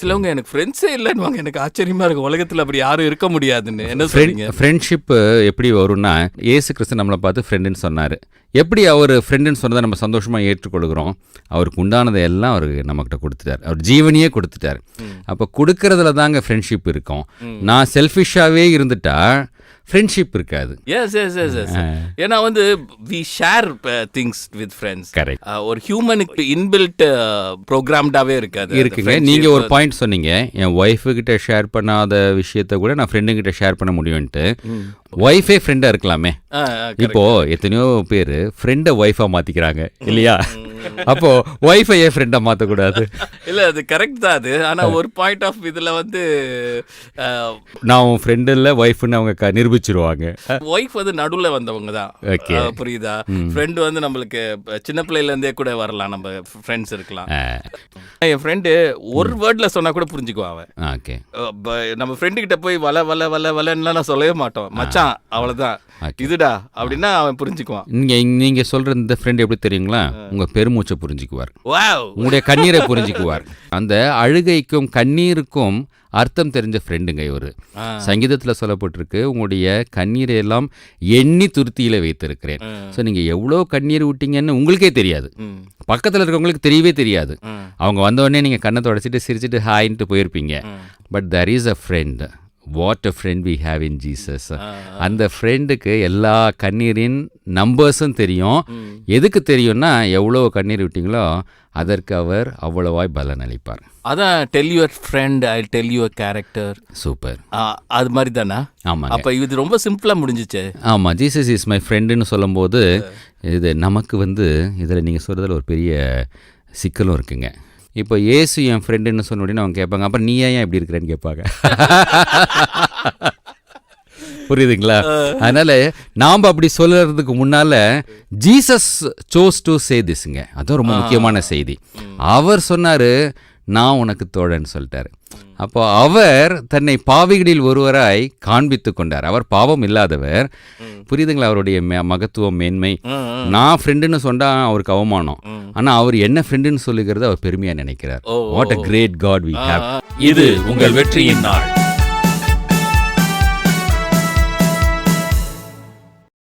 சிலவங்க எனக்கு ஃப்ரெண்ட்ஸே இல்லைன்னு எனக்கு ஆச்சரியமா இருக்கு. உலகத்தில் அப்படி யாரும் இருக்க முடியாதுன்னு. என்ன சொல்றீங்க? ஃப்ரெண்ட்ஷிப் எப்படி வரும்னா, இயேசு கிறிஸ்து நம்மளை பார்த்து ஃப்ரெண்டுன்னு சொன்னார். எப்படி அவர் ஃப்ரெண்டுன்னு சொன்னதை நம்ம சந்தோஷமாக ஏற்றுக்கொள்கிறோம்? அவருக்கு உண்டானதை எல்லாம் அவர் நம்மக்கிட்ட கொடுத்துட்டார். அவர் ஜீவனையே கொடுத்துட்டார். அப்போ கொடுக்கறதுல தாங்க ஃப்ரெண்ட்ஷிப் இருக்கும். நான் செல்ஃபிஷாகவே இருந்துட்டா ஃப்ரெண்ட்ஷிப் இருக்காது. ஏன்னா we share things with friends. Correct. ஒரு ஹியூமனுக்கு இன்பில்ட் ப்ரோக்ராம்டாவே இருக்குங்க. நீங்க ஒரு பாயிண்ட் சொன்னீங்க, என் ஒய்ஃபு கிட்ட ஷேர் பண்ணாத விஷயத்த கூட நான் ஃப்ரெண்டு கிட்ட ஷேர் பண்ண முடியும்ட்டு. ஒய்ஃபே ஃப்ரெண்டா இருக்கலாமே. இப்போ எத்தனையோ பேர் ஃப்ரெண்டை ஒய்ஃபா மாத்திக்கிறாங்க இல்லையா? அப்போ ஒய்ஃபை ஏன் ஃப்ரெண்டா மாற்றக்கூடாது? இல்லை, அது கரெக்ட் தான். அது ஆனால் ஒரு பாயிண்ட் ஆஃப் இதில் நான் உன் ஃப்ரெண்டு இல்லை ஒய்ஃப்னு அவங்க நிரூபிச்சிருவாங்க. ஒய்ஃப் நடுவில் வந்தவங்க தான். புரியுதா? ஃப்ரெண்டு நம்மளுக்கு சின்ன பிள்ளையிலேருந்தே கூட வரலாம், நம்ம ஃப்ரெண்ட்ஸ் இருக்கலாம். என் ஃப்ரெண்டு ஒரு வேர்டில் சொன்னால் கூட புரிஞ்சுக்குவான் அவன். ஓகே. நம்ம ஃப்ரெண்டு கிட்ட போய் வல வல வல வலன்னா நான் சொல்லவே மாட்டோம். மச்சான் அவ்வளோதான் இதுடா அப்படின்னா அவன் புரிஞ்சுக்குவான். நீங்க சொல்ற இந்த ஃப்ரெண்ட் எப்படி தெரியுங்களா? உங்க பெருமூச்சை புரிஞ்சுக்குவார், உங்களுடைய கண்ணீரை புரிஞ்சுக்குவார். அந்த அழுகைக்கும் கண்ணீருக்கும் அர்த்தம் தெரிஞ்ச ஃப்ரெண்டுங்க இவர். சங்கீதத்தில் சொல்லப்பட்டிருக்கு, உங்களுடைய கண்ணீரை எல்லாம் எண்ணி துருத்தியில வைத்திருக்கிறேன். ஸோ நீங்க எவ்வளோ கண்ணீர் விட்டீங்கன்னு உங்களுக்கே தெரியாது, பக்கத்தில் இருக்கவங்களுக்கு தெரியவே தெரியாது. அவங்க வந்தோடனே நீங்க கண்ணை தொடச்சிட்டு சிரிச்சிட்டு ஹாயின்ட்டு போயிருப்பீங்க. But there is a friend. What a friend we have in Jesus. அந்த ஃப்ரெண்டுக்கு எல்லா கண்ணீரின் நம்பர்ஸும் தெரியும். எதுக்கு தெரியும்னா, எவ்வளோ கண்ணீர் விட்டீங்களோ அதற்கு அவர் அவ்வளவாய் பலன் அளிப்பார். அதான் tell your friend I tell your character. Super. அது மாதிரி தானே? ஆமாம். அப்போ இது ரொம்ப சிம்பிளாக முடிஞ்சிச்சு. ஆமாம், ஜீசஸ் இஸ் மை ஃப்ரெண்டுன்னு சொல்லும்போது இது நமக்கு இதில் நீங்கள் சொல்கிறதுல ஒரு பெரிய சிக்கலும் இருக்குங்க. இப்போ ஏசு என் ஃப்ரெண்டுன்னு சொன்ன உடனே அவங்க கேட்பாங்க, அப்புறம் நீ ஏன் இப்படி இருக்கிறேன்னு கேட்பாங்க. புரியுதுங்களா? அதனால நாம் அப்படி சொல்றதுக்கு முன்னால ஜீசஸ் சோஸ் டு சே திஸ்ங்க. அதுவும் ரொம்ப முக்கியமான செய்தி. அவர் சொன்னாரு, நான் உனக்கு தோழன்னு சொல்லிட்டாரு. அப்போ அவர் தன்னை பாவிகளில் ஒருவராய் காண்பித்து கொண்டார். அவர் பாவம் இல்லாதவர். புரியுதுங்களா? அவருடைய மகத்துவம், மேன்மை. நான் ஃப்ரெண்டுன்னு சொன்னா அவருக்கு அவமானம். ஆனா அவர் என்ன ஃப்ரெண்டுன்னு சொல்லுகிறது அவர் பெருமையா நினைக்கிறார். What a great God we have. இது உங்கள் வெற்றியின் நாள்.